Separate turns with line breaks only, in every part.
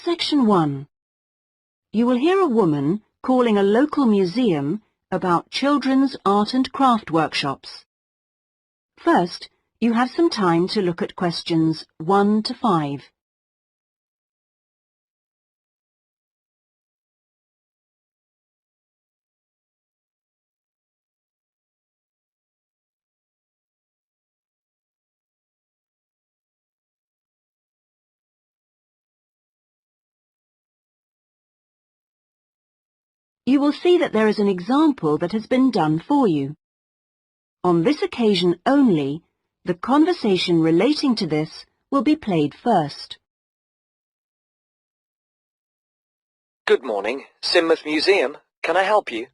Section 1. You will hear a woman calling a local museum about children's art and craft workshops. First, you have some time to look at questions 1 to 5. You will see that there is an example that has been done for you. On this occasion only, the conversation relating to this will be played first.
Good morning, Sidmouth Museum. Can I help you?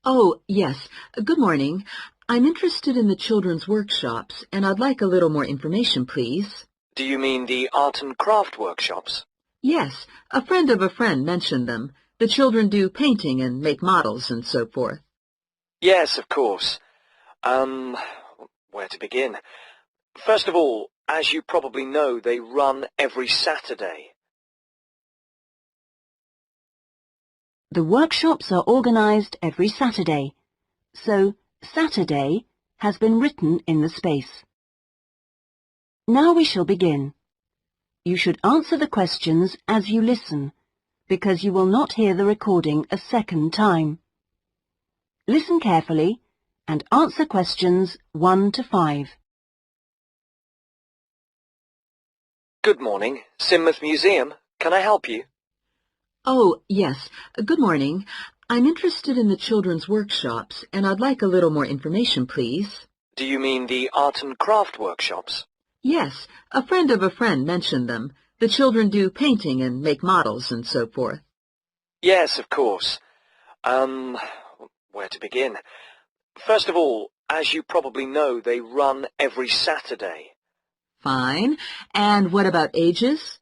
Oh, yes. Good morning. I'm interested in the children's workshops, and I'd like a little more information, please.
Do you mean the art and craft workshops?
Yes, a friend of a friend mentioned them. The children do painting and make models and so forth.
Yes, of course. Where to begin? First of all, as you probably know, they run every Saturday.
The workshops are organised every Saturday, so Saturday has been written in the space. Now we shall begin. You should answer the questions as you listen, because you will not hear the recording a second time. Listen carefully and answer questions 1 to 5.
Good morning, Sidmouth Museum. Can I help you?
Oh, yes. Good morning. I'm interested in the children's workshops, and I'd like a little more information, please.
Do you mean the art and craft workshops?
Yes, a friend of a friend mentioned them. The children do painting and make models and so forth.
Yes, of course. Where to begin? First of all, as you probably know, they run every Saturday.
Fine. And what about ages?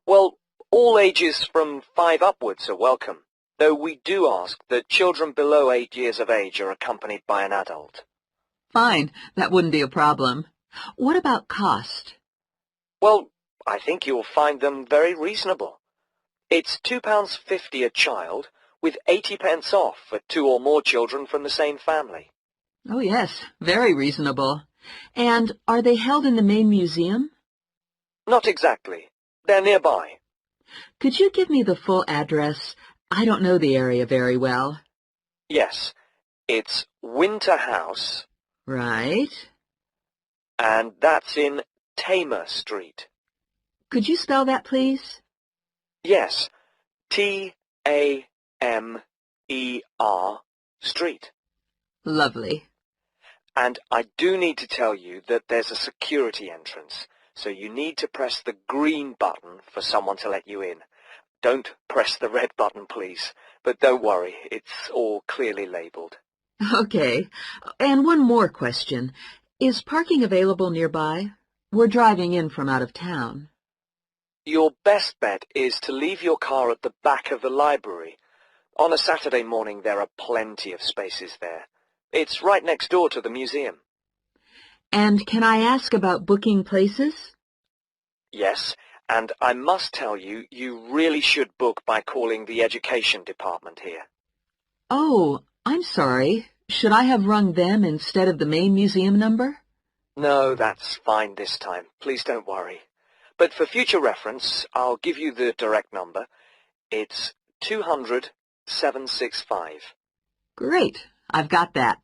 Well, all ages from 5 upwards are welcome, though we do ask that children below 8 years of age are accompanied by an adult.
Fine. That wouldn't be a problem. What about cost?
Well, I think you'll find them very reasonable. It's £2.50 a child, with 80p off for 2 or more children from the same family.
Oh, yes. Very reasonable. And are they held in the main museum?
Not exactly. They're nearby.
Could you give me the full address? I don't know the area very well.
Yes, it's Winter House.
Right.
And that's in Tamer Street.
Could you spell that, please?
Yes, Tamer Street.
Lovely.
And I do need to tell you that there's a security entrance, so you need to press the green button for someone to let you in. Don't press the red button, please. But don't worry, it's all clearly labelled.
Okay. And one more question. Is parking available nearby? We're driving in from out of town.
Your best bet is to leave your car at the back of the library. On a Saturday morning, there are plenty of spaces there. It's right next door to the museum.
And can I ask about booking places?
Yes, and I must tell you, you really should book by calling the education department here.
Oh, I'm sorry. Should I have rung them instead of the main museum number?
No, that's fine this time. Please don't worry. But for future reference, I'll give you the direct number. It's 200-765.
Great. I've got that.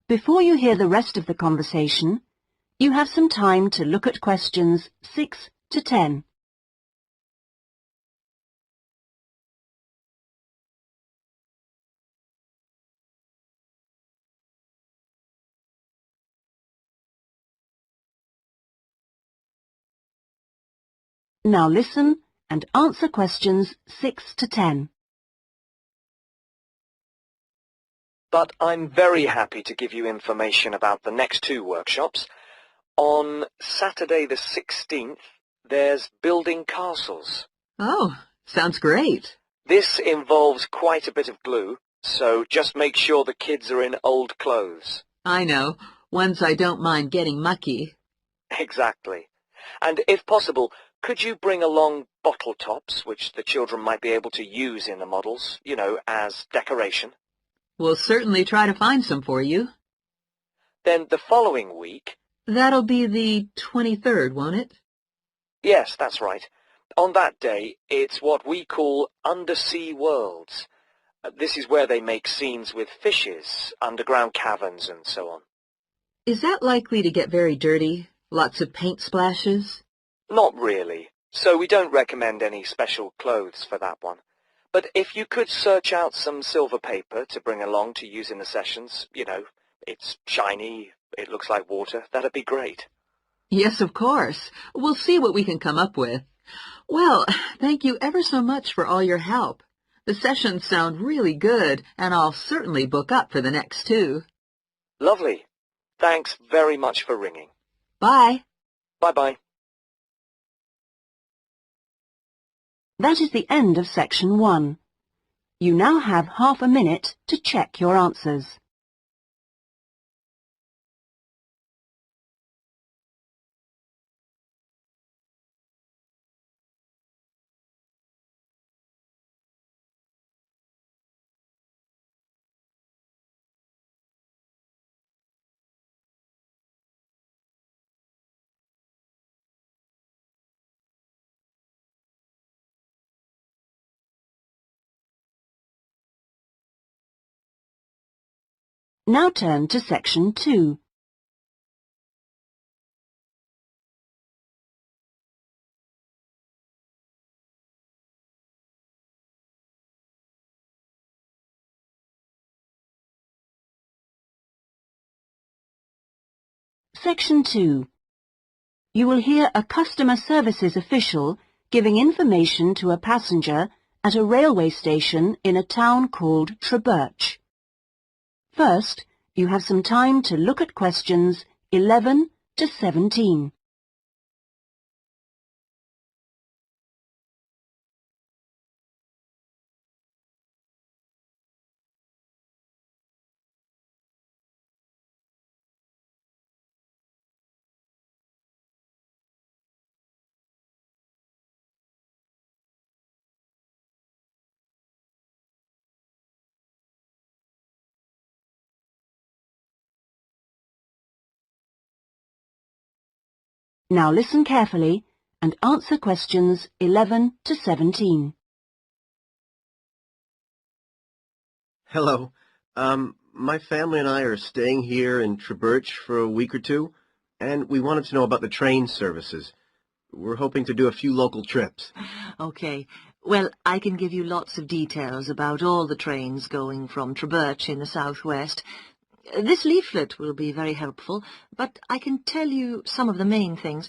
Before you hear the rest of the conversation, you have some time to look at questions 6 to 10. Now listen and answer questions 6 to 10.
But I'm very happy to give you information about the next 2 workshops. On Saturday the 16th, there's building castles.
Oh, sounds great.
This involves quite a bit of glue, so just make sure the kids are in old clothes.
I know. Ones I don't mind getting mucky.
Exactly. And if possible, could you bring along bottle tops, which the children might be able to use in the models, you know, as decoration?
We'll certainly try to find some for you.
Then the following week...
That'll be the 23rd, won't it?
Yes, that's right. On that day, it's what we call undersea worlds. This is where they make scenes with fishes, underground caverns, and so on.
Is that likely to get very dirty? Lots of paint splashes?
Not really, so we don't recommend any special clothes for that one. But if you could search out some silver paper to bring along to use in the sessions, you know, it's shiny, it looks like water, that'd be great.
Yes, of course. We'll see what we can come up with. Well, thank you ever so much for all your help. The sessions sound really good, and I'll certainly book up for the next 2.
Lovely. Thanks very much for ringing.
Bye.
Bye-bye.
That is the end of section 1. You now have half a minute to check your answers. Now turn to section 2. Section 2. You will hear a customer services official giving information to a passenger at a railway station in a town called Trebirch. First, you have some time to look at questions 11 to 17. Now listen carefully and answer questions 11 to 17.
Hello. My family and I are staying here in Trebirch for a week or 2, and we wanted to know about the train services. We're hoping to do a few local trips.
Okay. Well, I can give you lots of details about all the trains going from Trebirch in the southwest. This leaflet will be very helpful, but I can tell you some of the main things.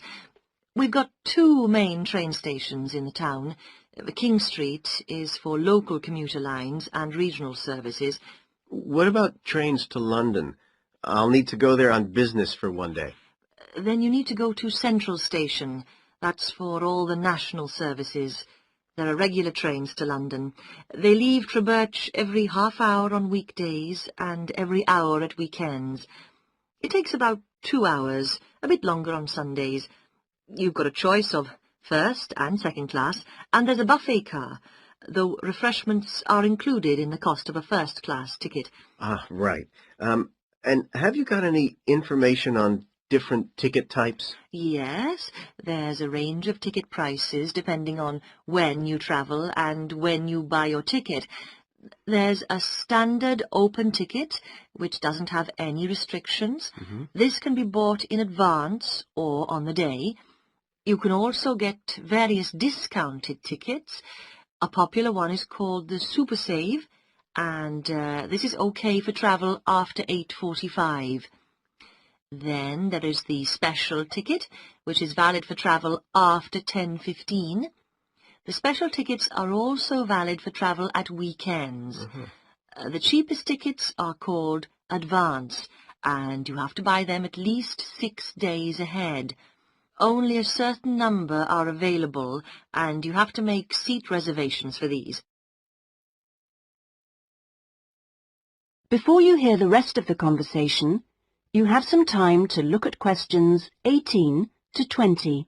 We've got 2 main train stations in the town. King Street is for local commuter lines and regional services.
What about trains to London? I'll need to go there on business for one day.
Then you need to go to Central Station. That's for all the national services. There are regular trains to London. They leave Trebirch every half hour on weekdays and every hour at weekends. It takes about 2 hours, a bit longer on Sundays. You've got a choice of first and second class, and there's a buffet car, though refreshments are included in the cost of a first-class ticket.
Ah, right. And have you got any information on different ticket types?
Yes, there's a range of ticket prices depending on when you travel and when you buy your ticket. There's a standard open ticket, which doesn't have any restrictions. This can be bought in advance or on the day. You can also get various discounted tickets. A popular one is called the Super Save, and this is okay for travel after 8:45. Then there is the special ticket, which is valid for travel after 10:15. The special tickets are also valid for travel at weekends. The cheapest tickets are called advance, and you have to buy them at least 6 days ahead. Only a certain number are available, and you have to make seat reservations for these.
Before you hear the rest of the conversation, you have some time to look at questions 18 to 20.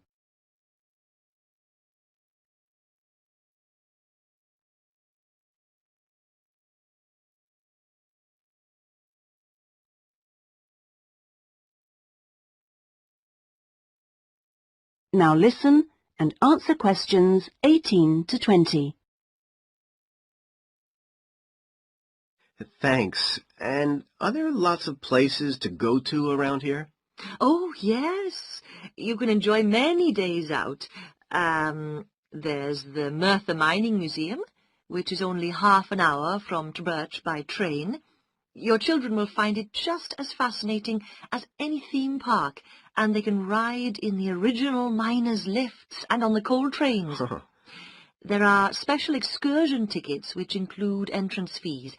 Now listen and answer questions 18 to 20.
Thanks. And are there lots of places to go to around here?
Oh, yes. You can enjoy many days out. There's the Merthyr Mining Museum, which is only half an hour from Trubirch by train. Your children will find it just as fascinating as any theme park, and they can ride in the original miners' lifts and on the coal trains. There are special excursion tickets which include entrance fees.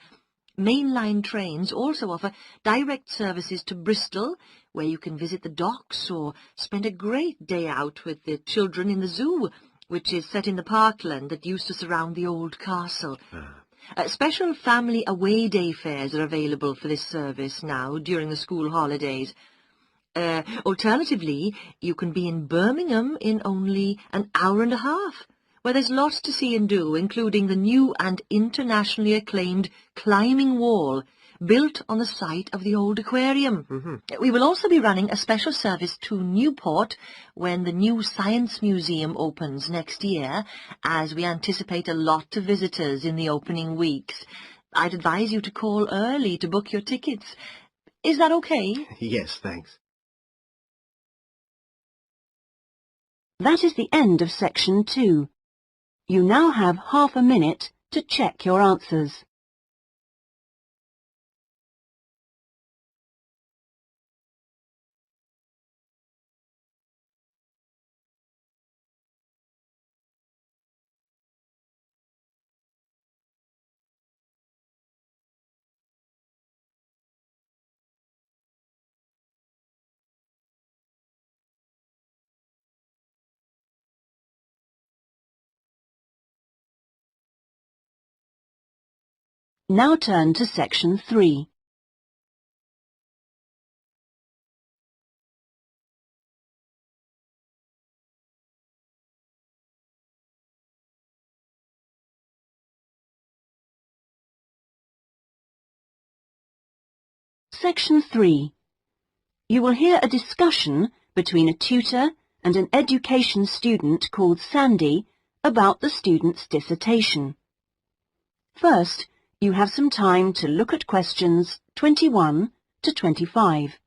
Mainline trains also offer direct services to Bristol, where you can visit the docks or spend a great day out with the children in the zoo, which is set in the parkland that used to surround the old castle. Special family away day fares are available for this service now during the school holidays. Alternatively, you can be in Birmingham in only an hour and a half, where there's lots to see and do, including the new and internationally acclaimed climbing wall, built on the site of the old aquarium. We will also be running a special service to Newport when the new Science Museum opens next year, as we anticipate a lot of visitors in the opening weeks. I'd advise you to call early to book your tickets. Is that okay?
Yes, thanks.
That is the end of section 2. You now have half a minute to check your answers. Now turn to section 3. Section 3. You will hear a discussion between a tutor and an education student called Sandy about the student's dissertation. First, you have some time to look at questions 21 to 25.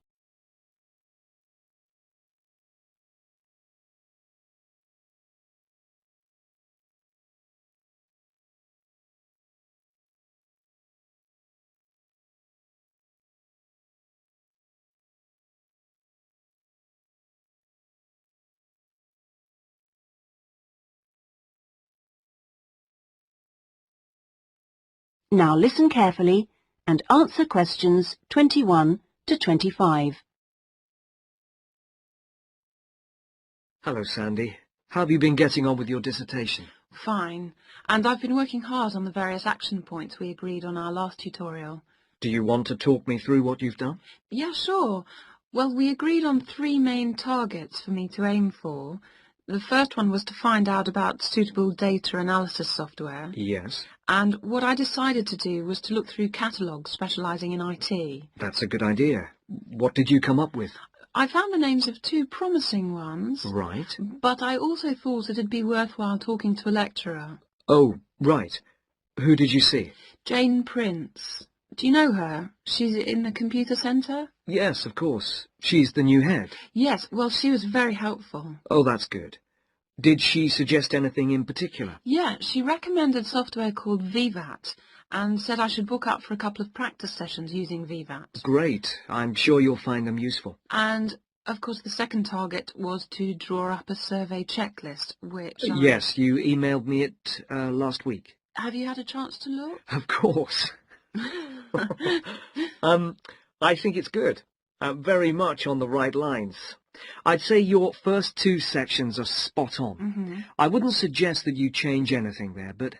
Now listen carefully and answer questions 21 to 25.
Hello, Sandy. How have you been getting on with your dissertation?
Fine, and I've been working hard on the various action points we agreed on our last tutorial.
Do you want to talk me through what you've done?
Yeah, sure. Well, we agreed on 3 main targets for me to aim for. The first one was to find out about suitable data analysis software.
Yes.
And what I decided to do was to look through catalogues specialising in IT.
That's a good idea. What did you come up with?
I found the names of 2 promising ones.
Right.
But I also thought it'd be worthwhile talking to a lecturer.
Oh, right. Who did you see?
Jane Prince. Do you know her? She's in the computer centre?
Yes, of course. She's the new head.
Yes, well, she was very helpful.
Oh, that's good. Did she suggest anything in particular?
Yeah, she recommended software called VVAT and said I should book up for a couple of practice sessions using VVAT.
Great. I'm sure you'll find them useful.
And, of course, the second target was to draw up a survey checklist, which
Yes, you emailed me it last week.
Have you had a chance to look?
Of course. I think it's good. Very much on the right lines. I'd say your first 2 sections are spot on. I wouldn't suggest that you change anything there, but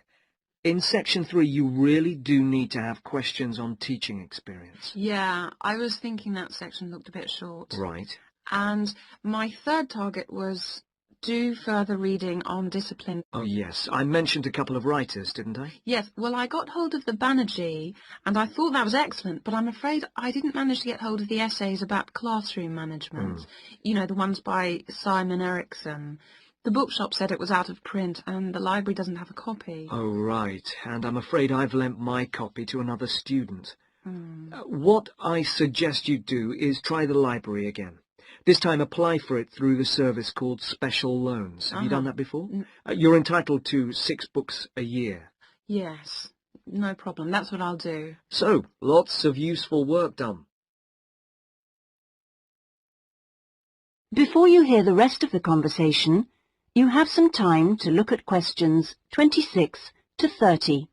in section 3 you really do need to have questions on teaching experience.
Yeah, I was thinking that section looked a bit short.
Right.
And my third target was do further reading on discipline.
Oh, yes. I mentioned a couple of writers, didn't I?
Yes, well, I got hold of the Banerjee, and I thought that was excellent, but I'm afraid I didn't manage to get hold of the essays about classroom management. You know, the ones by Simon Erickson. The bookshop said it was out of print, and the library doesn't have a copy.
Oh, right. And I'm afraid I've lent my copy to another student. What I suggest you do is try the library again. This time apply for it through the service called Special Loans. Have you done that before? You're entitled to 6 books a year.
Yes, no problem. That's what I'll do.
So, lots of useful work done.
Before you hear the rest of the conversation, you have some time to look at questions 26 to 30.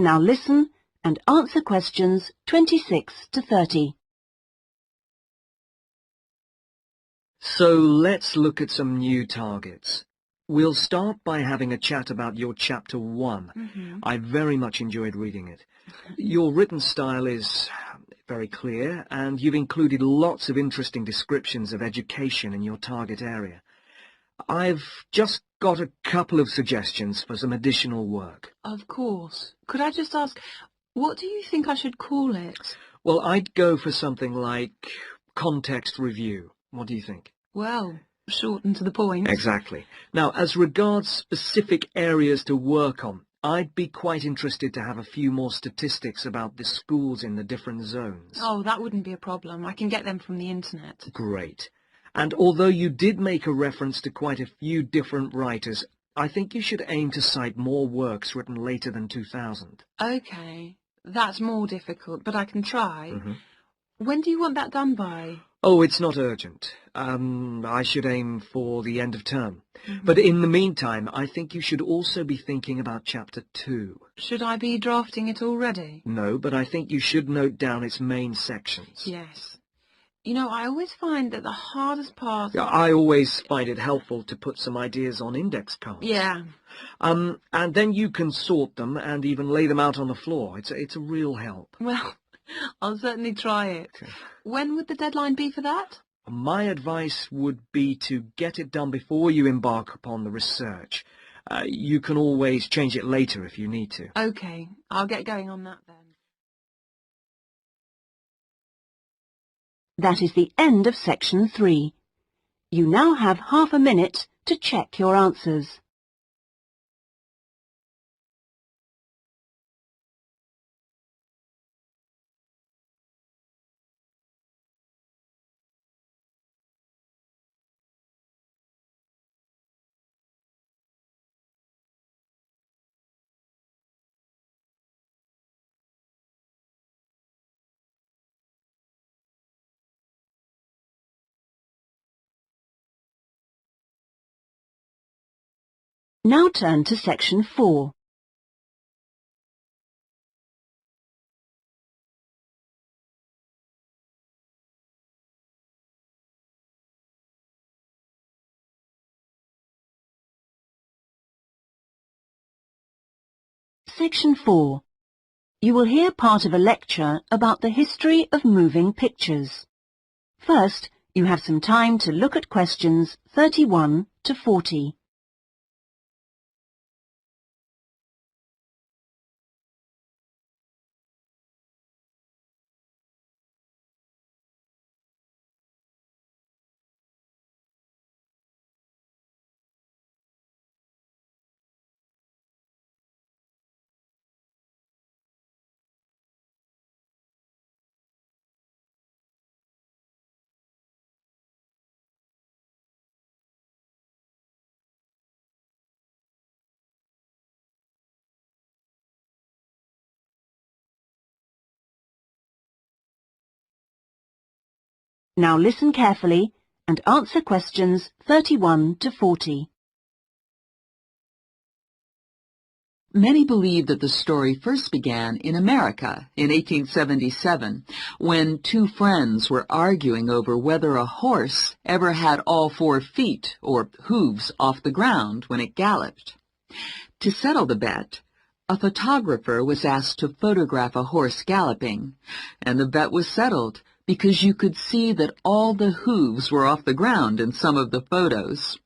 Now listen and answer questions 26 to 30.
So let's look at some new targets. We'll start by having a chat about your Chapter 1. I very much enjoyed reading it. Your written style is very clear, and you've included lots of interesting descriptions of education in your target area. I've just got a couple of suggestions for some additional work.
Of course. Could I just ask, what do you think I should call it?
Well, I'd go for something like context review. What do you think?
Well, short and to the point.
Exactly. Now, as regards specific areas to work on, I'd be quite interested to have a few more statistics about the schools in the different zones.
Oh, that wouldn't be a problem. I can get them from the internet.
Great. And although you did make a reference to quite a few different writers, I think you should aim to cite more works written later than 2000.
Okay. That's more difficult, but I can try. When do you want that done by?
Oh, it's not urgent. I should aim for the end of term. But in the meantime, I think you should also be thinking about Chapter 2.
Should I be drafting it already?
No, but I think you should note down its main sections.
Yes. You know, I always find that the hardest part...
I always find it helpful to put some ideas on index cards.
Yeah.
And then you can sort them and even lay them out on the floor. It's a real help.
Well, I'll certainly try it.
Okay.
When would the deadline be for that?
My advice would be to get it done before you embark upon the research. You can always change it later if you need to.
Okay, I'll get going on that then.
That is the end of section 3. You now have half a minute to check your answers. Now turn to section 4. Section 4. You will hear part of a lecture about the history of moving pictures. First, you have some time to look at questions 31 to 40. Now listen carefully and answer questions 31 to 40.
Many believe that the story first began in America in 1877, when two friends were arguing over whether a horse ever had all 4 feet, or hooves, off the ground when it galloped. To settle the bet, a photographer was asked to photograph a horse galloping, and the bet was settled because you could see that all the hooves were off the ground in some of the photos.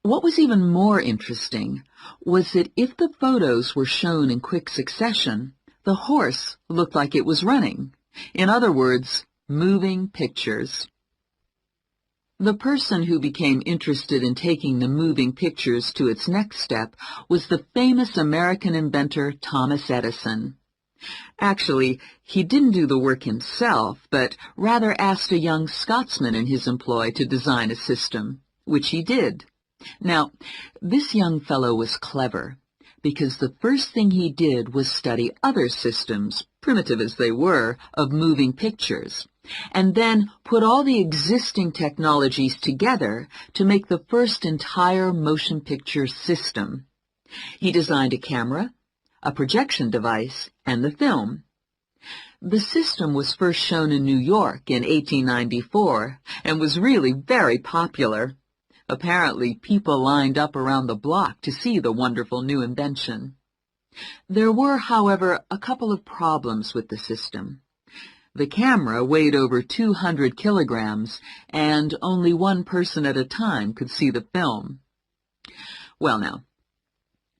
What was even more interesting was that if the photos were shown in quick succession, the horse looked like it was running. In other words, moving pictures. The person who became interested in taking the moving pictures to its next step was the famous American inventor Thomas Edison. Actually, he didn't do the work himself, but rather asked a young Scotsman in his employ to design a system, which he did. Now, this young fellow was clever, because the first thing he did was study other systems, primitive as they were, of moving pictures, and then put all the existing technologies together to make the first entire motion picture system. He designed a camera, a projection device, and the film. The system was first shown in New York in 1894 and was really very popular. Apparently, people lined up around the block to see the wonderful new invention. There were, however, a couple of problems with the system. The camera weighed over 200 kilograms, and only one person at a time could see the film. Well now,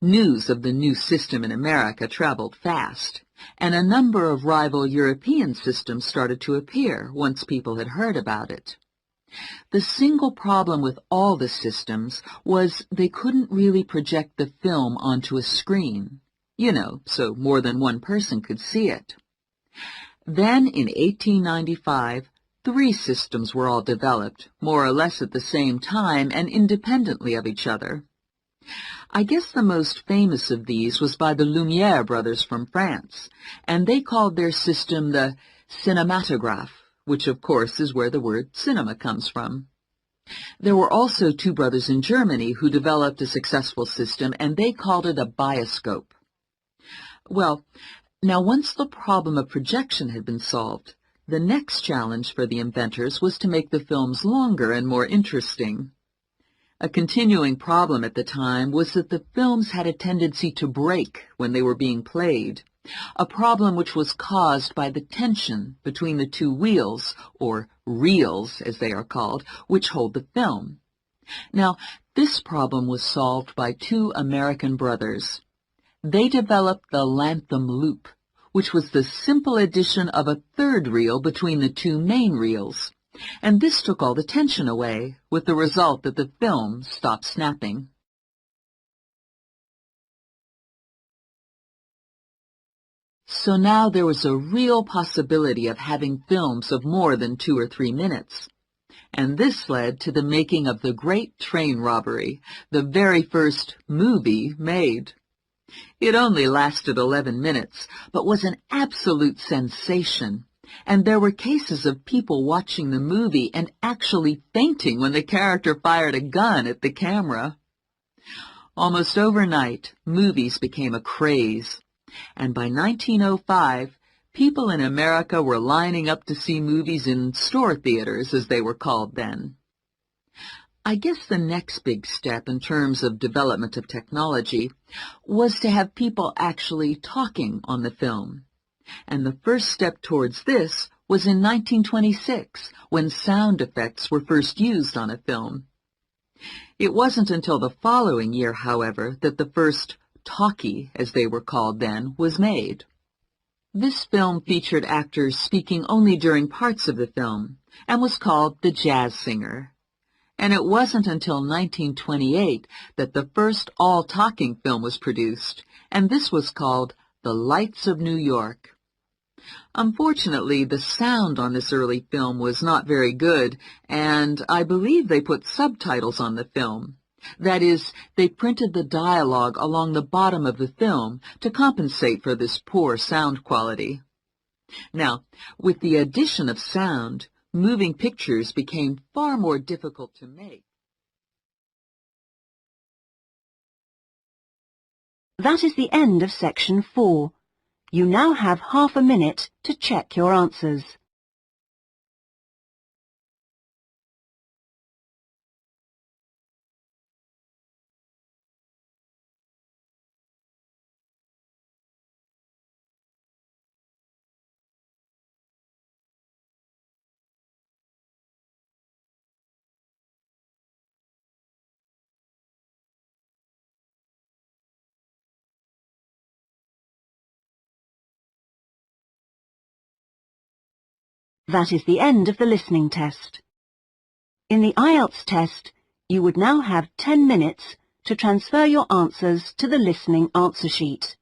news of the new system in America traveled fast, and a number of rival European systems started to appear once people had heard about it. The single problem with all the systems was they couldn't really project the film onto a screen, so more than one person could see it. Then, in 1895, 3 systems were all developed, more or less at the same time and independently of each other. I guess the most famous of these was by the Lumière brothers from France, and they called their system the cinematograph, which of course is where the word cinema comes from. There were also 2 brothers in Germany who developed a successful system, and they called it a bioscope. Well, now once the problem of projection had been solved, the next challenge for the inventors was to make the films longer and more interesting. A continuing problem at the time was that the films had a tendency to break when they were being played, a problem which was caused by the tension between the 2 wheels, or reels as they are called, which hold the film. Now, this problem was solved by 2 American brothers. They developed the Lantham loop, which was the simple addition of a 3rd reel between the 2 main reels, and this took all the tension away, with the result that the film stopped snapping. So now there was a real possibility of having films of more than 2 or 3 minutes. And this led to the making of the Great Train Robbery, the very first movie made. It only lasted 11 minutes, but was an absolute sensation, and there were cases of people watching the movie and actually fainting when the character fired a gun at the camera. Almost overnight, movies became a craze, and by 1905, people in America were lining up to see movies in store theaters, as they were called then. I guess the next big step in terms of development of technology was to have people actually talking on the film. And the first step towards this was in 1926, when sound effects were first used on a film. It wasn't until the following year, however, that the first talkie, as they were called then, was made. This film featured actors speaking only during parts of the film, and was called The Jazz Singer. And it wasn't until 1928 that the first all-talking film was produced, and this was called The Lights of New York. Unfortunately, the sound on this early film was not very good, and I believe they put subtitles on the film. That is, they printed the dialogue along the bottom of the film to compensate for this poor sound quality. Now, with the addition of sound, moving pictures became far more difficult to make.
That is the end of section 4. You now have half a minute to check your answers. That is the end of the listening test. In the IELTS test, you would now have 10 minutes to transfer your answers to the listening answer sheet.